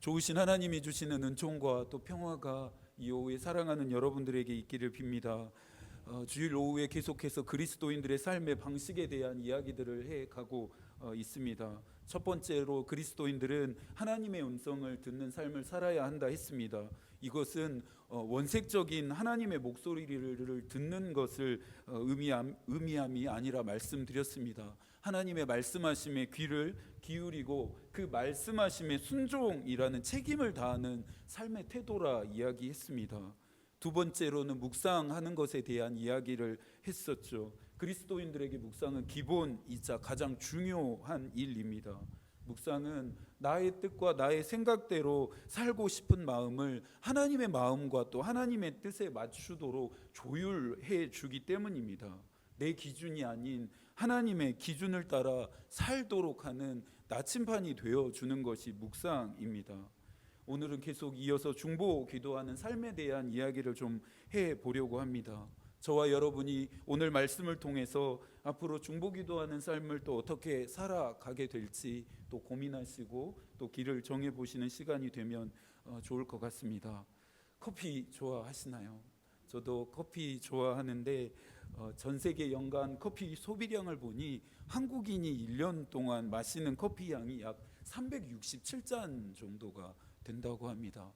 좋으신 하나님이 주시는 은총과 또 평화가 이 오후에 사랑하는 여러분들에게 있기를 빕니다. 주일 오후에 계속해서 그리스도인들의 삶의 방식에 대한 이야기들을 해가고 있습니다. 첫 번째로 그리스도인들은 하나님의 음성을 듣는 삶을 살아야 한다 했습니다. 이것은 원색적인 하나님의 목소리를 듣는 것을 의미함이 아니라 말씀드렸습니다. 하나님의 말씀하심에 귀를 기울이고 그 말씀하심에 순종이라는 책임을 다하는 삶의 태도라 이야기했습니다. 두 번째로는 묵상하는 것에 대한 이야기를 했었죠. 그리스도인들에게 묵상은 기본이자 가장 중요한 일입니다. 묵상은 나의 뜻과 나의 생각대로 살고 싶은 마음을 하나님의 마음과 또 하나님의 뜻에 맞추도록 조율해 주기 때문입니다. 내 기준이 아닌 하나님의 기준을 따라 살도록 하는 나침반이 되어주는 것이 묵상입니다. 오늘은 계속 이어서 중보 기도하는 삶에 대한 이야기를 좀 해보려고 합니다. 저와 여러분이 오늘 말씀을 통해서 앞으로 중보 기도하는 삶을 또 어떻게 살아가게 될지 또 고민하시고 또 길을 정해보시는 시간이 되면 좋을 것 같습니다. 커피 좋아하시나요? 저도 커피 좋아하는데 전 세계 연간 커피 소비량을 보니 한국인이 1년 동안 마시는 커피 양이 약 367잔 정도가 된다고 합니다.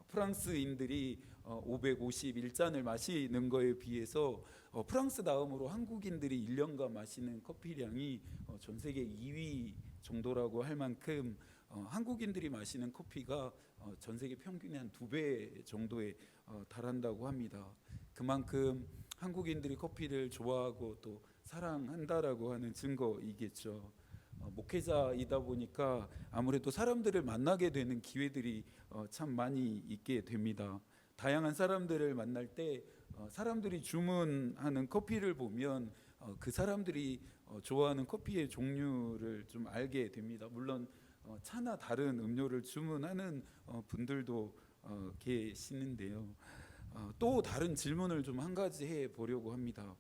프랑스인들이 551잔을 마시는 거에 비해서 프랑스 다음으로 한국인들이 1년간 마시는 커피량이 전 세계 2위 정도라고 할 만큼 한국인들이 마시는 커피가 전 세계 평균의 한 2배 정도에 달한다고 합니다. 그만큼 한국인들이 커피를 좋아하고 또 사랑한다라고 하는 증거이겠죠. 목회자이다 보니까 아무래도 사람들을 만나게 되는 기회들이 참 많이 있게 됩니다. 다양한 사람들을 만날 때 사람들이 주문하는 커피를 보면 그 사람들이 좋아하는 커피의 종류를 좀 알게 됩니다. 물론 차나 다른 음료를 주문하는 분들도 계시는데요. 또 다른 질문을 좀 한 가지 해보려고 합니다.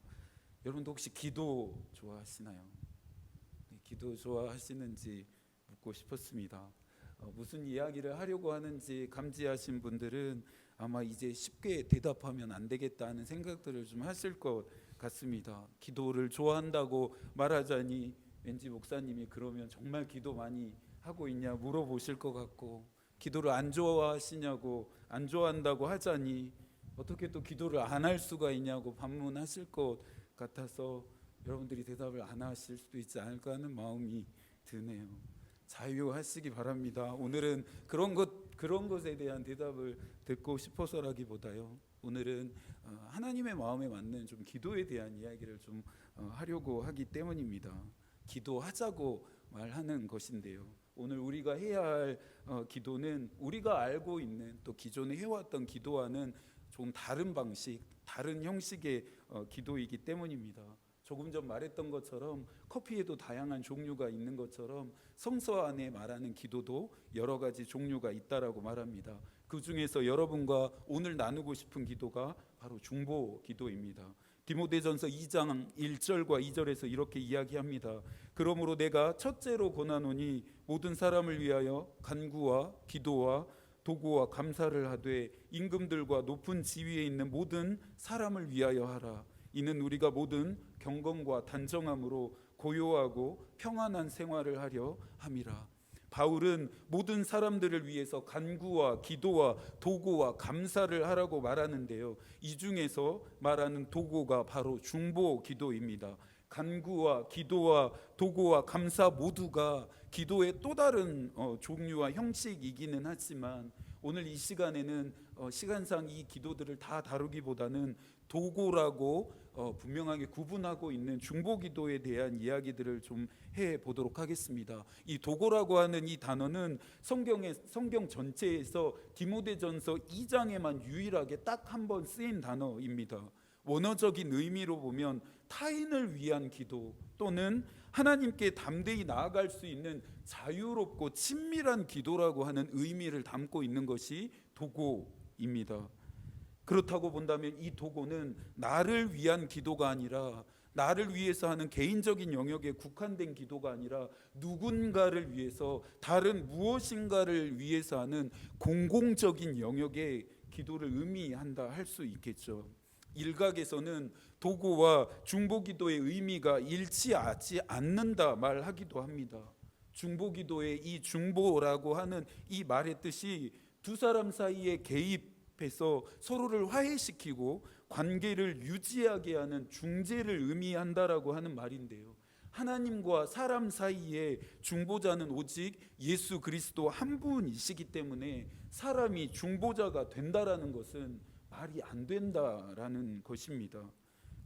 여러분도 혹시 기도 좋아하시나요? 기도 좋아하시는지 묻고 싶었습니다. 무슨 이야기를 하려고 하는지 감지하신 분들은 아마 이제 쉽게 대답하면 안 되겠다는 생각들을 좀 하실 것 같습니다. 기도를 좋아한다고 말하자니 왠지 목사님이 그러면 정말 기도 많이 하고 있냐 물어보실 것 같고, 기도를 안 좋아하시냐고 안 좋아한다고 하자니 어떻게 또 기도를 안 할 수가 있냐고 반문하실 것 같아서 여러분들이 대답을 안 하실 수도 있지 않을까 하는 마음이 드네요. 자유하시기 바랍니다. 오늘은 그런 것에 대한 대답을 듣고 싶어서라기보다요, 오늘은 하나님의 마음에 맞는 좀 기도에 대한 이야기를 좀 하려고 하기 때문입니다. 기도하자고 말하는 것인데요, 오늘 우리가 해야 할 기도는 우리가 알고 있는 또 기존에 해왔던 기도와는 좀 다른 방식, 다른 형식의 기도이기 때문입니다. 조금 전 말했던 것처럼 커피에도 다양한 종류가 있는 것처럼 성서 안에 말하는 기도도 여러 가지 종류가 있다라고 말합니다. 그 중에서 여러분과 오늘 나누고 싶은 기도가 바로 중보 기도입니다. 디모데전서 2장 1절과 2절에서 이렇게 이야기합니다. 그러므로 내가 첫째로 권하노니 모든 사람을 위하여 간구와 기도와 도구와 감사를 하되 임금들과 높은 지위에 있는 모든 사람을 위하여 하라. 이는 우리가 모든 경건과 단정함으로 고요하고 평안한 생활을 하려 함이라. 바울은 모든 사람들을 위해서 간구와 기도와 도구와 감사를 하라고 말하는데요, 이 중에서 말하는 도구가 바로 중보 기도입니다. 간구와 기도와 도구와 감사 모두가 기도의 또 다른 종류와 형식이기는 하지만 오늘 이 시간에는 시간상 이 기도들을 다 다루기보다는 도구라고 분명하게 구분하고 있는 중보 기도에 대한 이야기들을 좀 해보도록 하겠습니다. 이 도구라고 하는 이 단어는 성경 전체에서 디모데전서 2장에만 유일하게 딱 한 번 쓰인 단어입니다. 원어적인 의미로 보면 타인을 위한 기도 또는 하나님께 담대히 나아갈 수 있는 자유롭고 친밀한 기도라고 하는 의미를 담고 있는 것이 도구입니다. 그렇다고 본다면 이 도구는 나를 위한 기도가 아니라 나를 위해서 하는 개인적인 영역에 국한된 기도가 아니라 누군가를 위해서, 다른 무엇인가를 위해서 하는 공공적인 영역의 기도를 의미한다 할 수 있겠죠. 일각에서는 도구와 중보기도의 의미가 일치하지 않는다 말하기도 합니다. 중보기도의 이 중보라고 하는 이 말의 뜻이 두 사람 사이에 개입해서 서로를 화해시키고 관계를 유지하게 하는 중재를 의미한다라고 하는 말인데요, 하나님과 사람 사이에 중보자는 오직 예수 그리스도 한 분이시기 때문에 사람이 중보자가 된다라는 것은 말이 안 된다라는 것입니다.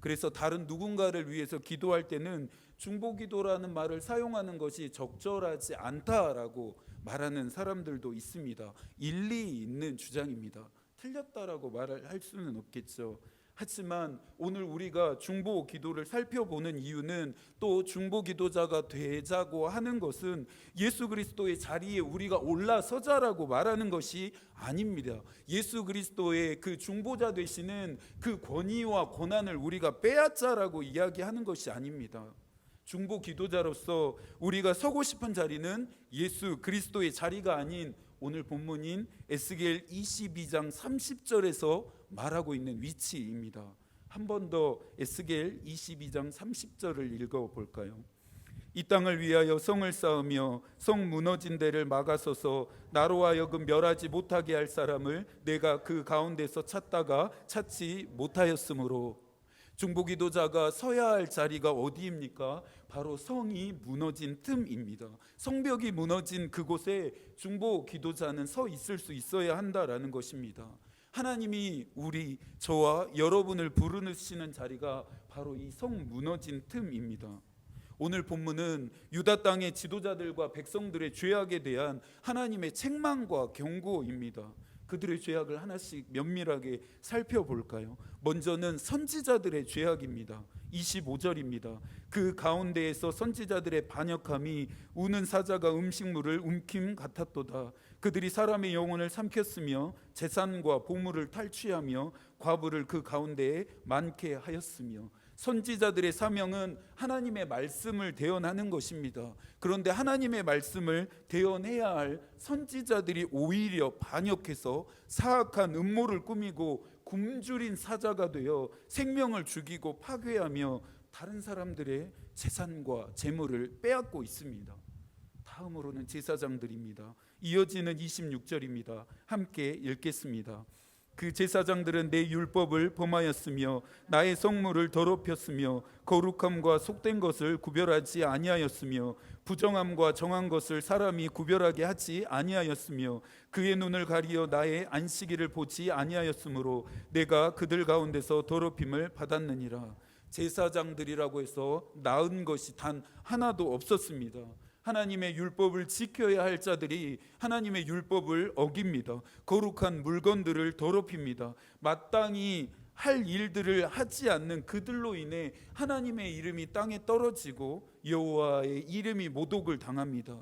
그래서 다른 누군가를 위해서 기도할 때는 중보기도라는 말을 사용하는 것이 적절하지 않다라고 말하는 사람들도 있습니다. 일리 있는 주장입니다. 틀렸다라고 말을 할 수는 없겠죠. 하지만 오늘 우리가 중보 기도를 살펴보는 이유는, 또 중보 기도자가 되자고 하는 것은 예수 그리스도의 자리에 우리가 올라서자라고 말하는 것이 아닙니다. 예수 그리스도의 그 중보자 되시는 그 권위와 권한을 우리가 빼앗자라고 이야기하는 것이 아닙니다. 중보 기도자로서 우리가 서고 싶은 자리는 예수 그리스도의 자리가 아닌 오늘 본문인 에스겔 22장 30절에서 말하고 있는 위치입니다. 한 번 더 에스겔 22장 30절을 읽어볼까요? 이 땅을 위하여 성을 쌓으며 성 무너진 데를 막아서서 나로 하여금 멸하지 못하게 할 사람을 내가 그 가운데서 찾다가 찾지 못하였으므로. 중보기도자가 서야 할 자리가 어디입니까? 바로 성이 무너진 틈입니다. 성벽이 무너진 그곳에 중보기도자는 서 있을 수 있어야 한다라는 것입니다. 하나님이 저와 여러분을 부르시는 자리가 바로 이 성 무너진 틈입니다. 오늘 본문은 유다 땅의 지도자들과 백성들의 죄악에 대한 하나님의 책망과 경고입니다. 그들의 죄악을 하나씩 면밀하게 살펴볼까요? 먼저는 선지자들의 죄악입니다. 25절입니다. 그 가운데에서 선지자들의 반역함이 우는 사자가 음식물을 움킴 같았도다. 그들이 사람의 영혼을 삼켰으며 재산과 보물을 탈취하며 과부를 그 가운데에 많게 하였으며. 선지자들의 사명은 하나님의 말씀을 대언하는 것입니다. 그런데 하나님의 말씀을 대언해야 할 선지자들이 오히려 반역해서 사악한 음모를 꾸미고 굶주린 사자가 되어 생명을 죽이고 파괴하며 다른 사람들의 재산과 재물을 빼앗고 있습니다. 다음으로는 제사장들입니다. 이어지는 26절입니다. 함께 읽겠습니다. 그 제사장들은 내 율법을 범하였으며 나의 성물을 더럽혔으며 거룩함과 속된 것을 구별하지 아니하였으며 부정함과 정한 것을 사람이 구별하게 하지 아니하였으며 그의 눈을 가리어 나의 안식일을 보지 아니하였으므로 내가 그들 가운데서 더럽힘을 받았느니라. 제사장들이라고 해서 나은 것이 단 하나도 없었습니다. 하나님의 율법을 지켜야 할 자들이 하나님의 율법을 어깁니다. 거룩한 물건들을 더럽힙니다. 마땅히 할 일들을 하지 않는 그들로 인해 하나님의 이름이 땅에 떨어지고 여호와의 이름이 모독을 당합니다.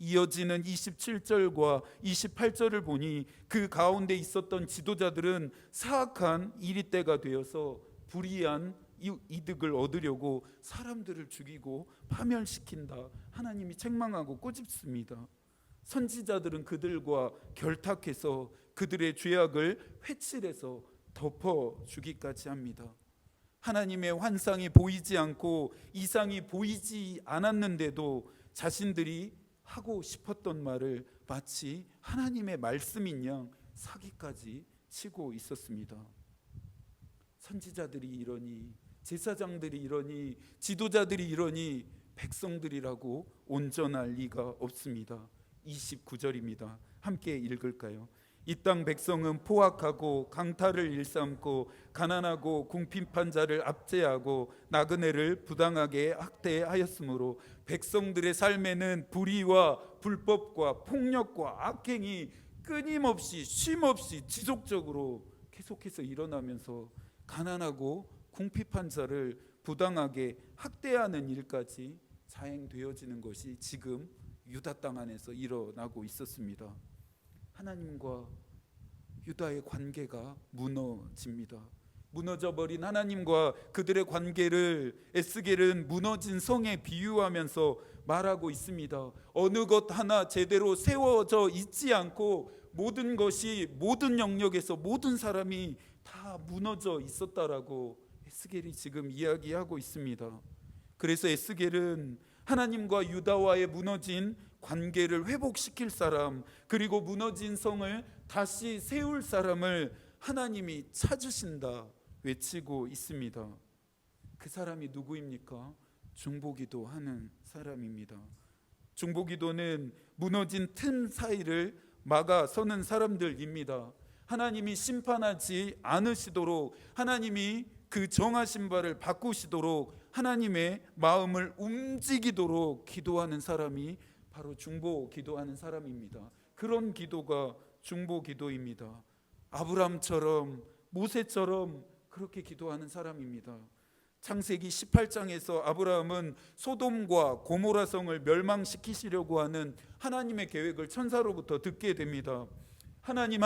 이어지는 27절과 28절을 보니 그 가운데 있었던 지도자들은 사악한 이리떼가 되어서 불의한 이득을 얻으려고 사람들을 죽이고 파멸시킨다. 하나님이 책망하고 꾸짖습니다. 선지자들은 그들과 결탁해서 그들의 죄악을 회칠해서 덮어주기까지 합니다. 하나님의 환상이 보이지 않고 이상이 보이지 않았는데도 자신들이 하고 싶었던 말을 마치 하나님의 말씀인 양 사기까지 치고 있었습니다. 선지자들이 이러니, 제사장들이 이러니, 지도자들이 이러니 백성들이라고 온전할 리가 없습니다. 29절입니다. 함께 읽을까요? 이 땅 백성은 포악하고 강탈을 일삼고 가난하고 궁핍한 자를 압제하고 나그네를 부당하게 학대하였으므로 백성들의 삶에는 불의와 불법과 폭력과 악행이 끊임없이 쉼없이 지속적으로 계속해서 일어나면서 가난하고 궁핍한 자를 부당하게 학대하는 일까지 자행되어지는 것이 지금 유다 땅 안에서 일어나고 있었습니다. 하나님과 유다의 관계가 무너집니다. 무너져버린 하나님과 그들의 관계를 에스겔은 무너진 성에 비유하면서 말하고 있습니다. 어느 것 하나 제대로 세워져 있지 않고 모든 것이 모든 영역에서 모든 사람이 다 무너져 있었다라고 에스겔이 지금 이야기하고 있습니다. 그래서 에스겔은 하나님과 유다와의 무너진 관계를 회복시킬 사람, 그리고 무너진 성을 다시 세울 사람을 하나님이 찾으신다 외치고 있습니다. 그 사람이 누구입니까? 중보기도 하는 사람입니다. 중보기도는 무너진 틈 사이를 막아 서는 사람들입니다. 하나님이 심판하지 않으시도록, 하나님이 그 정하신 바를 바꾸시도록, 하나님의 마음을 움직이도록 기도하는 사람이 바로 중보기도하는 사람입니다. 그런 기도가 중보기도입니다. 아브라함처럼, 모세처럼 그렇게 기도하는 사람입니다. 창세기 18장에서 아브라함은 소돔과 고모라 성을 멸망시키시려고 하는 하나님의 계획을 천사로부터 듣게 됩니다. 하나님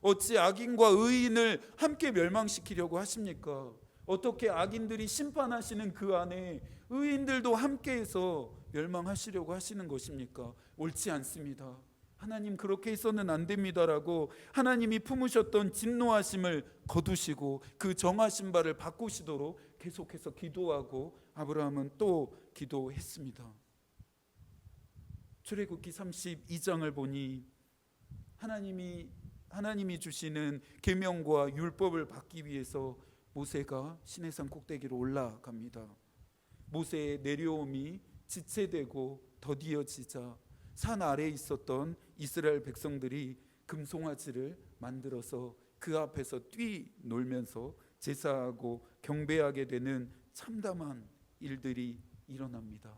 어찌 악인과 의인을 함께 멸망시키려고 하십니까? 어떻게 악인들이 심판하시는 그 안에 의인들도 함께해서 멸망하시려고 하시는 것입니까? 옳지 않습니다. 하나님 그렇게 해서는 안 됩니다라고 하나님이 품으셨던 진노하심을 거두시고 그 정하신 바를 바꾸시도록 계속해서 기도하고 아브라함은 또 기도했습니다. 출애굽기 32장을 보니 하나님이 주시는 계명과 율법을 받기 위해서 모세가 시내산 꼭대기로 올라갑니다. 모세의 내려옴이 지체되고 더디어지자 산 아래에 있었던 이스라엘 백성들이 금송아지를 만들어서 그 앞에서 뛰놀면서 제사하고 경배하게 되는 참담한 일들이 일어납니다.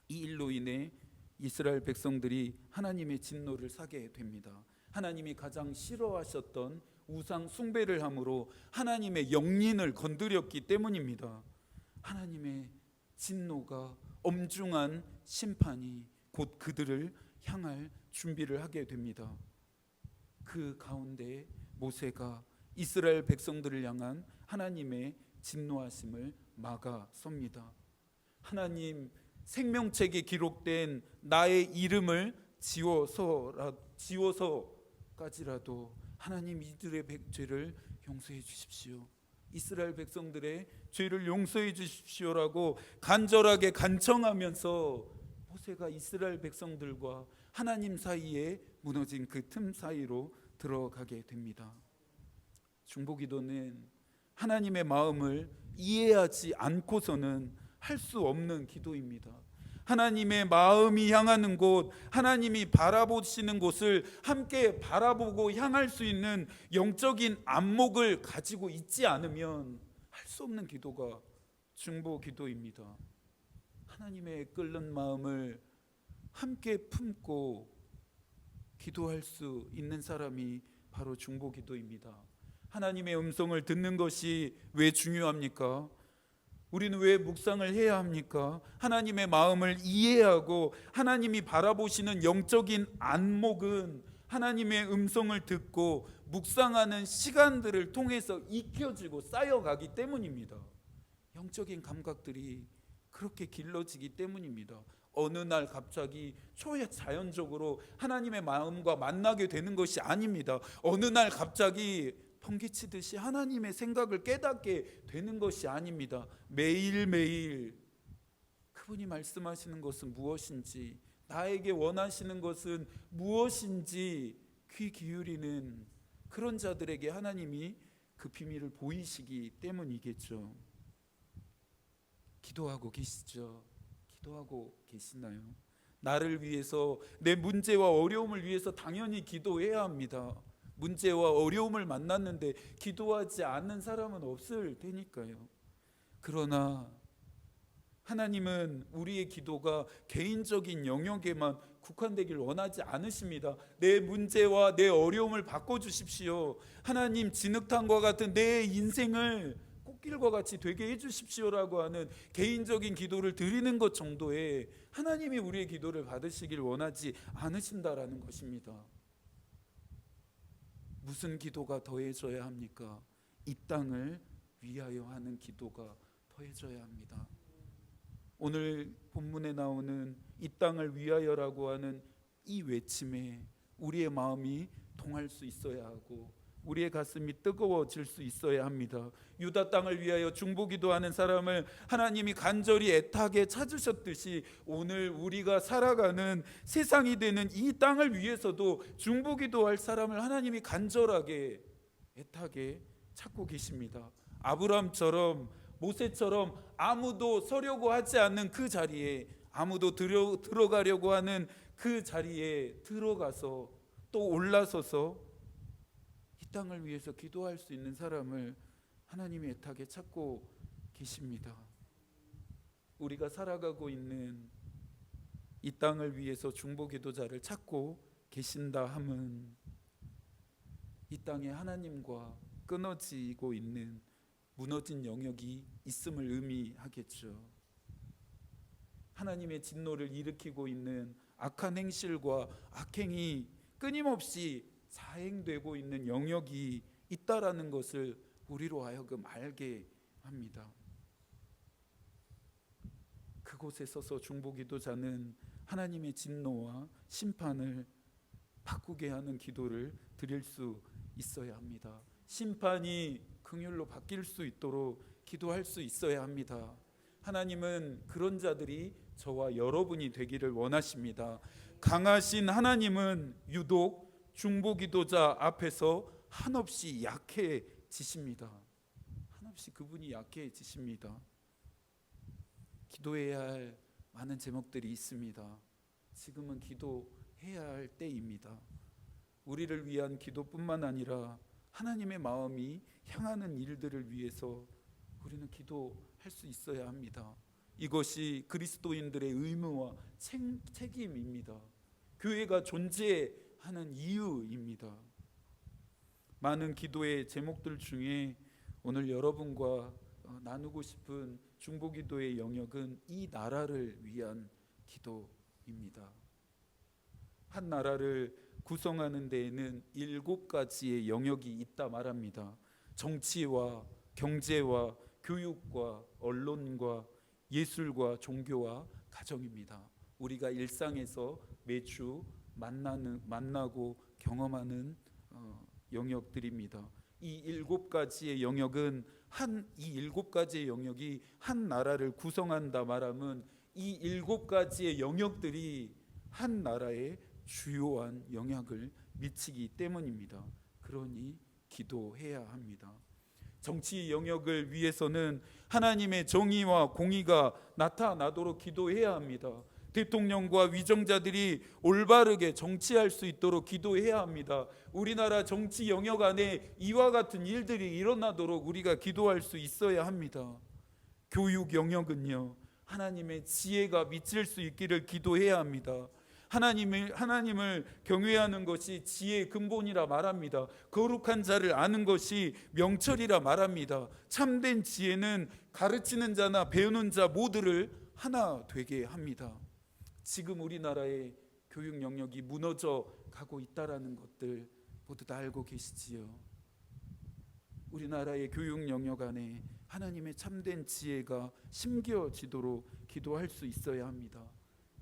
이 일로 인해 이스라엘 백성들이 하나님의 진노를 사게 됩니다. 하나님이 가장 싫어하셨던 우상 숭배를 함으로 하나님의 영린을 건드렸기 때문입니다. 하나님의 진노가 엄중한 심판이 곧 그들을 향할 준비를 하게 됩니다. 그 가운데 모세가 이스라엘 백성들을 향한 하나님의 진노하심을 막아섭니다. 하나님 생명책에 기록된 나의 이름을 지워서까지라도 하나님 이들의 죄를 용서해 주십시오. 이스라엘 백성들의 죄를 용서해 주십시오라고 간절하게 간청하면서 모세가 이스라엘 백성들과 하나님 사이에 무너진 그 틈 사이로 들어가게 됩니다. 중보기도는 하나님의 마음을 이해하지 않고서는 할 수 없는 기도입니다. 하나님의 마음이 향하는 곳, 하나님이 바라보시는 곳을 함께 바라보고 향할 수 있는 영적인 안목을 가지고 있지 않으면 할 수 없는 기도가 중보기도입니다. 하나님의 끓는 마음을 함께 품고 기도할 수 있는 사람이 바로 중보기도입니다. 하나님의 음성을 듣는 것이 왜 중요합니까? 우리는 왜 묵상을 해야 합니까? 하나님의 마음을 이해하고 하나님이 바라보시는 영적인 안목은 하나님의 음성을 듣고 묵상하는 시간들을 통해서 익혀지고 쌓여가기 때문입니다. 영적인 감각들이 그렇게 길러지기 때문입니다. 어느 날 갑자기 초자연적으로 하나님의 마음과 만나게 되는 것이 아닙니다. 어느 날 갑자기 번개치듯이 하나님의 생각을 깨닫게 되는 것이 아닙니다. 매일매일 그분이 말씀하시는 것은 무엇인지, 나에게 원하시는 것은 무엇인지 귀 기울이는 그런 자들에게 하나님이 그 비밀을 보이시기 때문이겠죠. 기도하고 계시죠? 기도하고 계시나요? 나를 위해서, 내 문제와 어려움을 위해서 당연히 기도해야 합니다. 문제와 어려움을 만났는데 기도하지 않는 사람은 없을 테니까요. 그러나 하나님은 우리의 기도가 개인적인 영역에만 국한되길 원하지 않으십니다. 내 문제와 내 어려움을 바꿔주십시오. 하나님 진흙탕과 같은 내 인생을 꽃길과 같이 되게 해주십시오라고 하는 개인적인 기도를 드리는 것 정도에 하나님이 우리의 기도를 받으시길 원하지 않으신다라는 것입니다. 무슨 기도가 더해져야 합니까? 이 땅을 위하여 하는 기도가 더해져야 합니다. 오늘 본문에 나오는 이 땅을 위하여라고 하는 이 외침에 우리의 마음이 동할 수 있어야 하고 우리의 가슴이 뜨거워질 수 있어야 합니다. 유다 땅을 위하여 중보기도하는 사람을 하나님이 간절히 애타게 찾으셨듯이 오늘 우리가 살아가는 세상이 되는 이 땅을 위해서도 중보기도할 사람을 하나님이 간절하게 애타게 찾고 계십니다. 아브라함처럼 모세처럼 아무도 서려고 하지 않는 그 자리에, 아무도 들어가려고 하는 그 자리에 들어가서 또 올라서서 이 땅을 위해서 기도할 수 있는 사람을 하나님이 애타게 찾고 계십니다. 우리가 살아가고 있는 이 땅을 위해서 중보기도자를 찾고 계신다 함은 이 땅에 하나님과 끊어지고 있는 무너진 영역이 있음을 의미하겠죠. 하나님의 진노를 일으키고 있는 악한 행실과 악행이 끊임없이 자행되고 있는 영역이 있다라는 것을 우리로 하여금 알게 합니다. 그곳에 서서 중보기도자는 하나님의 진노와 심판을 바꾸게 하는 기도를 드릴 수 있어야 합니다. 심판이 긍휼로 바뀔 수 있도록 기도할 수 있어야 합니다. 하나님은 그런 자들이 저와 여러분이 되기를 원하십니다. 강하신 하나님은 유독 중보기도자 앞에서 한없이 약해지십니다. 한없이 그분이 약해지십니다. 기도해야 할 많은 제목들이 있습니다. 지금은 기도해야 할 때입니다. 우리를 위한 기도뿐만 아니라 하나님의 마음이 향하는 일들을 위해서 우리는 기도할 수 있어야 합니다. 이것이 그리스도인들의 의무와 책임입니다. 교회가 존재하는 이유입니다. 많은 기도의 제목들 중에 오늘 여러분과 나누고 싶은 중보기도의 영역은 이 나라를 위한 기도입니다. 한 나라를 구성하는 데에는 7가지의 영역이 있다 말합니다. 정치와 경제와 교육과 언론과 예술과 종교와 가정입니다. 우리가 일상에서 매주 만나고 경험하는 영역들입니다. 이 7가지의 영역은 이 7가지의 영역이 한 나라를 구성한다 말하면 이 7가지의 영역들이 한 나라의 주요한 영향을 미치기 때문입니다. 그러니 기도해야 합니다. 정치 영역을 위해서는 하나님의 정의와 공의가 나타나도록 기도해야 합니다. 대통령과 위정자들이 올바르게 정치할 수 있도록 기도해야 합니다. 우리나라 정치 영역 안에 이와 같은 일들이 일어나도록 우리가 기도할 수 있어야 합니다. 교육 영역은요, 하나님의 지혜가 미칠 수 있기를 기도해야 합니다. 하나님을 경외하는 것이 지혜의 근본이라 말합니다. 거룩한 자를 아는 것이 명철이라 말합니다. 참된 지혜는 가르치는 자나 배우는 자 모두를 하나 되게 합니다. 지금 우리나라의 교육 영역이 무너져 가고 있다라는 것들 모두 다 알고 계시지요. 우리나라의 교육 영역 안에 하나님의 참된 지혜가 심겨지도록 기도할 수 있어야 합니다.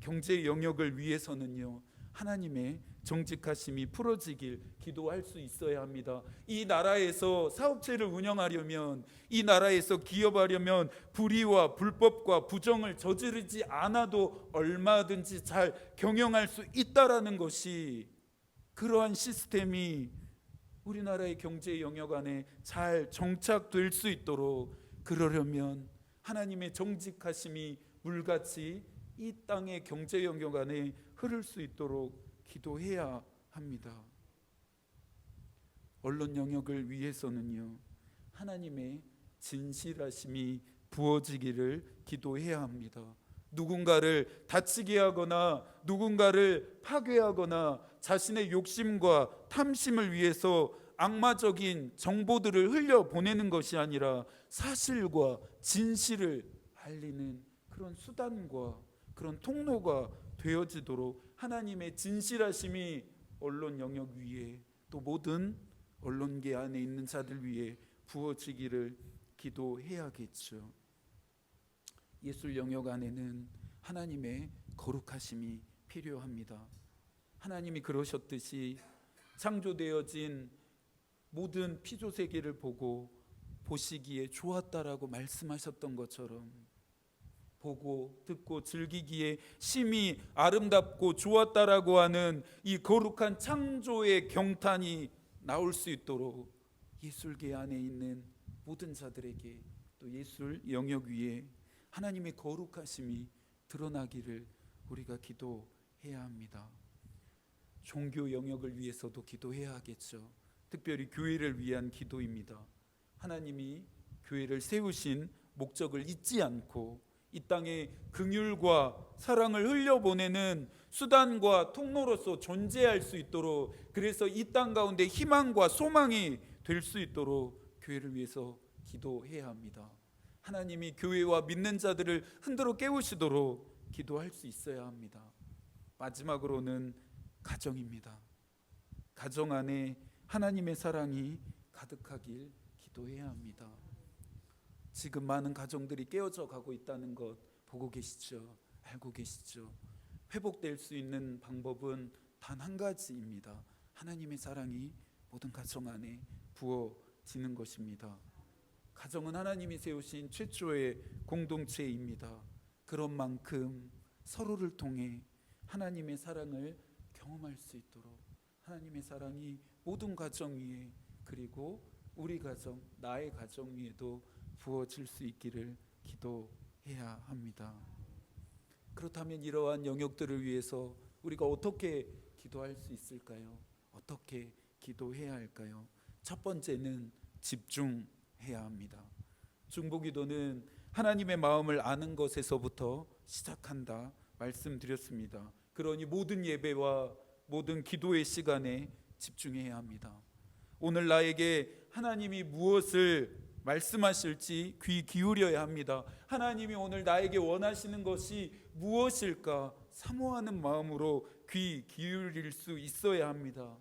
경제 영역을 위해서는요, 하나님의 정직하심이 풀어지길 기도할 수 있어야 합니다. 이 나라에서 사업체를 운영하려면, 이 나라에서 기업하려면 불의와 불법과 부정을 저지르지 않아도 얼마든지 잘 경영할 수 있다라는 것이, 그러한 시스템이 우리나라의 경제 영역 안에 잘 정착될 수 있도록, 그러려면 하나님의 정직하심이 물같이 이 땅의 경제 영역 안에 흐를 수 있도록 기도해야 합니다. 언론 영역을 위해서는요, 하나님의 진실하심이 부어지기를 기도해야 합니다. 누군가를 다치게 하거나 누군가를 파괴하거나 자신의 욕심과 탐심을 위해서 악마적인 정보들을 흘려보내는 것이 아니라 사실과 진실을 알리는 그런 수단과 그런 통로가 되어지도록 하나님의 진실하심이 언론 영역 위에, 또 모든 언론계 안에 있는 자들 위에 부어지기를 기도해야겠죠. 예술 영역 안에는 하나님의 거룩하심이 필요합니다. 하나님이 그러셨듯이 창조되어진 모든 피조 세계를 보고 보시기에 좋았다라고 말씀하셨던 것처럼 보고 듣고 즐기기에 심히 아름답고 좋았다라고 하는 이 거룩한 창조의 경탄이 나올 수 있도록 예술계 안에 있는 모든 자들에게 또 예술 영역 위에 하나님의 거룩하심이 드러나기를 우리가 기도해야 합니다. 종교 영역을 위해서도 기도해야 하겠죠. 특별히 교회를 위한 기도입니다. 하나님이 교회를 세우신 목적을 잊지 않고 이 땅에 긍휼과 사랑을 흘려보내는 수단과 통로로서 존재할 수 있도록, 그래서 이 땅 가운데 희망과 소망이 될 수 있도록 교회를 위해서 기도해야 합니다. 하나님이 교회와 믿는 자들을 흔들어 깨우시도록 기도할 수 있어야 합니다. 마지막으로는 가정입니다. 가정 안에 하나님의 사랑이 가득하길 기도해야 합니다. 지금 많은 가정들이 깨어져 가고 있다는 것 보고 계시죠? 알고 계시죠? 회복될 수 있는 방법은 단 한 가지입니다. 하나님의 사랑이 모든 가정 안에 부어지는 것입니다. 가정은 하나님이 세우신 최초의 공동체입니다. 그런 만큼 서로를 통해 하나님의 사랑을 경험할 수 있도록 하나님의 사랑이 모든 가정 위에, 그리고 우리 가정, 나의 가정 위에도 부어질 수 있기를 기도해야 합니다. 그렇다면 이러한 영역들을 위해서 우리가 어떻게 기도할 수 있을까요? 어떻게 기도해야 할까요? 첫 번째는 집중해야 합니다. 중보기도는 하나님의 마음을 아는 것에서부터 시작한다 말씀드렸습니다. 그러니 모든 예배와 모든 기도의 시간에 집중해야 합니다. 오늘 나에게 하나님이 무엇을 말씀하실지 귀 기울여야 합니다. 하나님이 오늘 나에게 원하시는 것이 무엇일까 사모하는 마음으로 귀 기울일 수 있어야 합니다.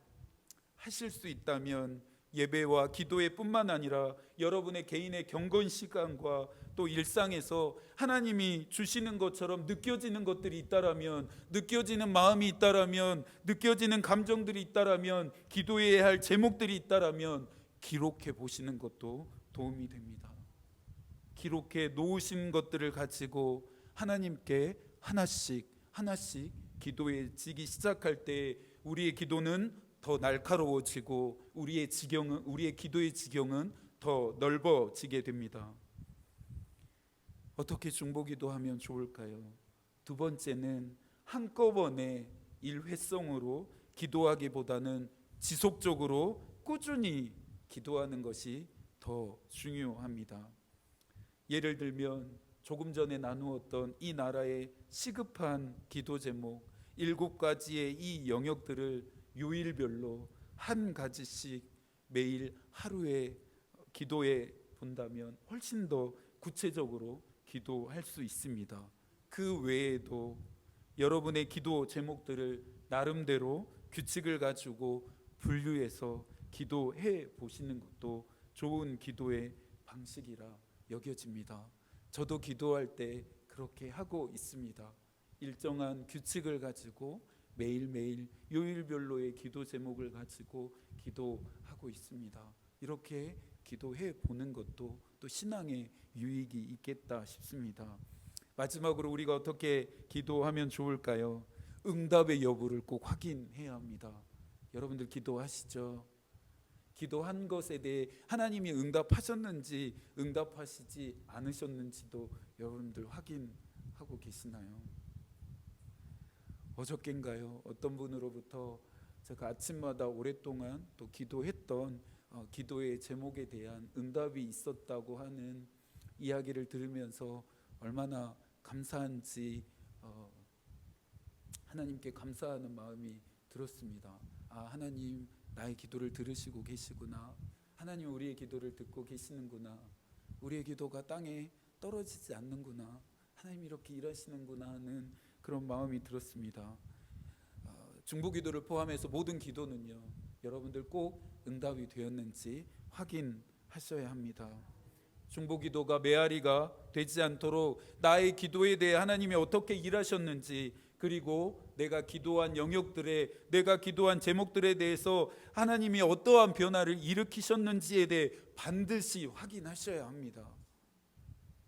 하실 수 있다면 예배와 기도에 뿐만 아니라 여러분의 개인의 경건 시간과 또 일상에서 하나님이 주시는 것처럼 느껴지는 것들이 있다라면, 느껴지는 마음이 있다라면, 느껴지는 감정들이 있다라면, 기도해야 할 제목들이 있다라면 기록해 보시는 것도 도움이 됩니다. 기록해 놓으신 것들을 가지고 하나님께 하나씩 하나씩 기도해지기 시작할 때 우리의 기도는 더 날카로워지고 우리의 기도의 지경은 더 넓어지게 됩니다. 어떻게 중보기도하면 좋을까요? 두 번째는 한꺼번에 일회성으로 기도하기보다는 지속적으로 꾸준히 기도하는 것이 더 중요합니다. 예를 들면 조금 전에 나누었던 이 나라의 시급한 기도 제목 7가지의 이 영역들을 요일별로 한 가지씩 매일 하루에 기도해 본다면 훨씬 더 구체적으로 기도할 수 있습니다. 그 외에도 여러분의 기도 제목들을 나름대로 규칙을 가지고 분류해서 기도해 보시는 것도 좋은 기도의 방식이라 여겨집니다. 저도 기도할 때 그렇게 하고 있습니다. 일정한 규칙을 가지고 매일매일 요일별로의 기도 제목을 가지고 기도하고 있습니다. 이렇게 기도해 보는 것도 또 신앙에 유익이 있겠다 싶습니다. 마지막으로 우리가 어떻게 기도하면 좋을까요? 응답의 여부를 꼭 확인해야 합니다. 여러분들 기도하시죠? 기도한 것에 대해 하나님이 응답하셨는지 응답하시지 않으셨는지도 여러분들 확인하고 계시나요? 어저께인가요? 어떤 분으로부터 제가 아침마다 오랫동안 또 기도했던 기도의 제목에 대한 응답이 있었다고 하는 이야기를 들으면서 얼마나 감사한지 하나님께 감사하는 마음이 들었습니다. 하나님 나의 기도를 들으시고 계시구나. 하나님 우리의 기도를 듣고 계시는구나. 우리의 기도가 땅에 떨어지지 않는구나. 하나님 이렇게 일하시는구나 하는 그런 마음이 들었습니다. 중보기도를 포함해서 모든 기도는요, 여러분들 꼭 응답이 되었는지 확인하셔야 하셔야 합니다. 중보기도가 메아리가 되지 않도록 나의 기도에 대해 하나님이 어떻게 일하셨는지, 그리고 내가 기도한 영역들에, 내가 기도한 제목들에 대해서 하나님이 어떠한 변화를 일으키셨는지에 대해 반드시 확인하셔야 합니다.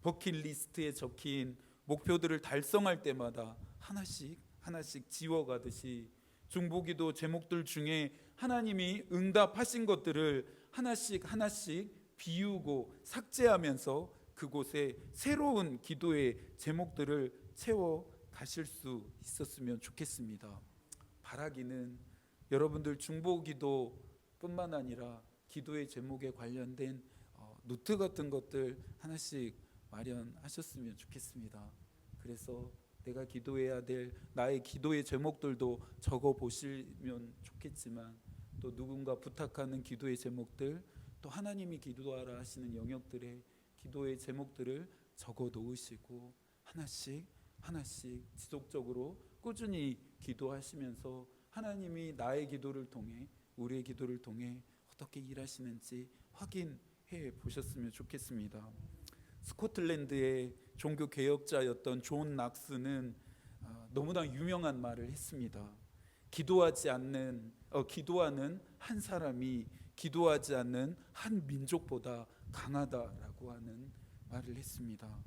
버킷리스트에 적힌 목표들을 달성할 때마다 하나씩 하나씩 지워가듯이 중보기도 제목들 중에 하나님이 응답하신 것들을 하나씩 하나씩 비우고 삭제하면서 그곳에 새로운 기도의 제목들을 채워 가실 수 있었으면 좋겠습니다. 바라기는 여러분들 중보기도뿐만 아니라 기도의 제목에 관련된 노트 같은 것들 하나씩 마련하셨으면 좋겠습니다. 그래서 내가 기도해야 될 나의 기도의 제목들도 적어 보시면 좋겠지만, 또 누군가 부탁하는 기도의 제목들, 또 하나님이 기도하라 하시는 영역들의 기도의 제목들을 적어 놓으시고 하나씩 하나씩 지속적으로 꾸준히 기도하시면서 하나님이 나의 기도를 통해, 우리의 기도를 통해 어떻게 일하시는지 확인해 보셨으면 좋겠습니다. 스코틀랜드의 종교 개혁자였던 존 낙스는 너무나 유명한 말을 했습니다. 기도하는 한 사람이 기도하지 않는 한 민족보다 강하다라고 하는 말을 했습니다.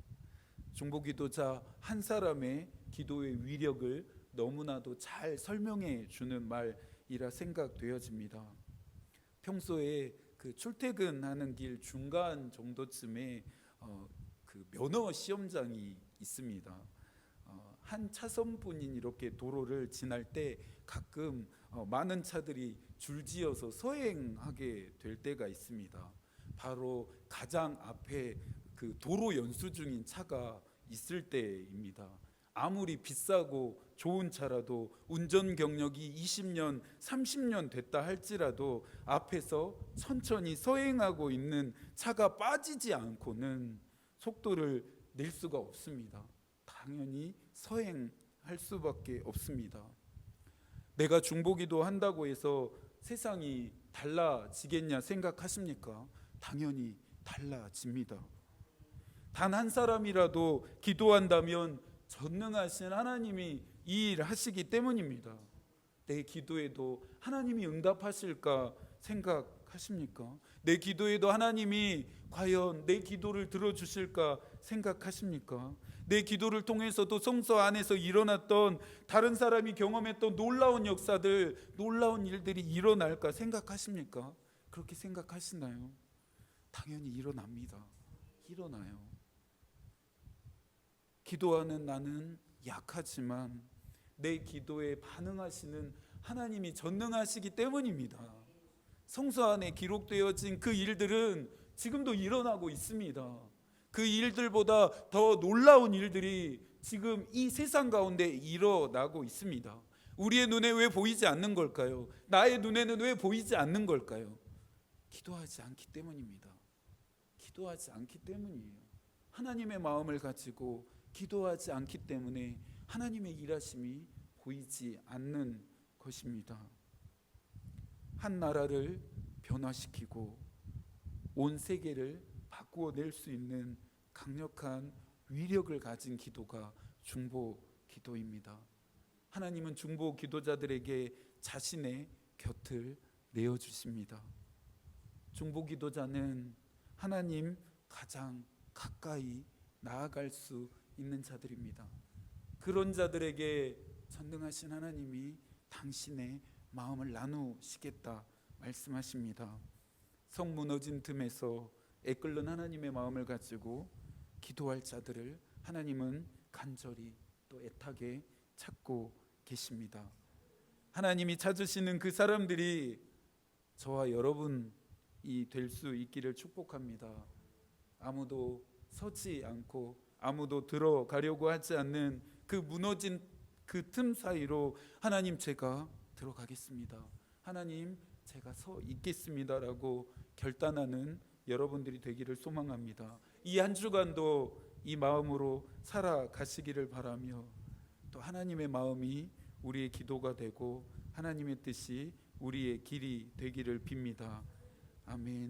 중보기도자 한 사람의 기도의 위력을 너무나도 잘 설명해 주는 말이라 생각되어집니다. 평소에 그 출퇴근하는 길 중간 정도쯤에 그 면허 시험장이 있습니다. 한 차선뿐인 이렇게 도로를 지날 때 가끔 많은 차들이 줄지어서 서행하게 될 때가 있습니다. 바로 가장 앞에 그 도로 연수 중인 차가 있을 때입니다. 아무리 비싸고 좋은 차라도 운전 경력이 20년, 30년 됐다 할지라도 앞에서 천천히 서행하고 있는 차가 빠지지 않고는 속도를 낼 수가 없습니다. 당연히 서행할 수밖에 없습니다. 내가 중보기도 한다고 해서 세상이 달라지겠냐 생각하십니까? 당연히 달라집니다. 단 한 사람이라도 기도한다면 전능하신 하나님이 이 일을 하시기 때문입니다. 내 기도에도 하나님이 응답하실까 생각하십니까? 내 기도에도 하나님이 과연 내 기도를 들어주실까 생각하십니까? 내 기도를 통해서도 성소 안에서 일어났던 다른 사람이 경험했던 놀라운 역사들, 놀라운 일들이 일어날까 생각하십니까? 그렇게 생각하시나요? 당연히 일어납니다. 일어나요. 기도하는 나는 약하지만 내 기도에 반응하시는 하나님이 전능하시기 때문입니다. 성서 안에 기록되어진 그 일들은 지금도 일어나고 있습니다. 그 일들보다 더 놀라운 일들이 지금 이 세상 가운데 일어나고 있습니다. 우리의 눈에 왜 보이지 않는 걸까요? 나의 눈에는 왜 보이지 않는 걸까요? 기도하지 않기 때문입니다. 기도하지 않기 때문이에요. 하나님의 마음을 가지고 기도하지 않기 때문에 하나님의 일하심이 보이지 않는 것입니다. 한 나라를 변화시키고 온 세계를 바꾸어 낼 수 있는 강력한 위력을 가진 기도가 중보 기도입니다. 하나님은 중보 기도자들에게 자신의 곁을 내어 주십니다. 중보 기도자는 하나님 가장 가까이 나아갈 수 있는 자들입니다. 그런 자들에게 전능하신 하나님이 당신의 마음을 나누시겠다 말씀하십니다. 성 무너진 틈에서 애끓는 하나님의 마음을 가지고 기도할 자들을 하나님은 간절히 또 애타게 찾고 계십니다. 하나님이 찾으시는 그 사람들이 저와 여러분이 될 수 있기를 축복합니다. 아무도 서지 않고 아무도 들어가려고 하지 않는 그 무너진 그 틈 사이로 하나님 제가 들어가겠습니다. 하나님 제가 서 있겠습니다라고 결단하는 여러분들이 되기를 소망합니다. 이 한 주간도 이 마음으로 살아가시기를 바라며 또 하나님의 마음이 우리의 기도가 되고 하나님의 뜻이 우리의 길이 되기를 빕니다. 아멘.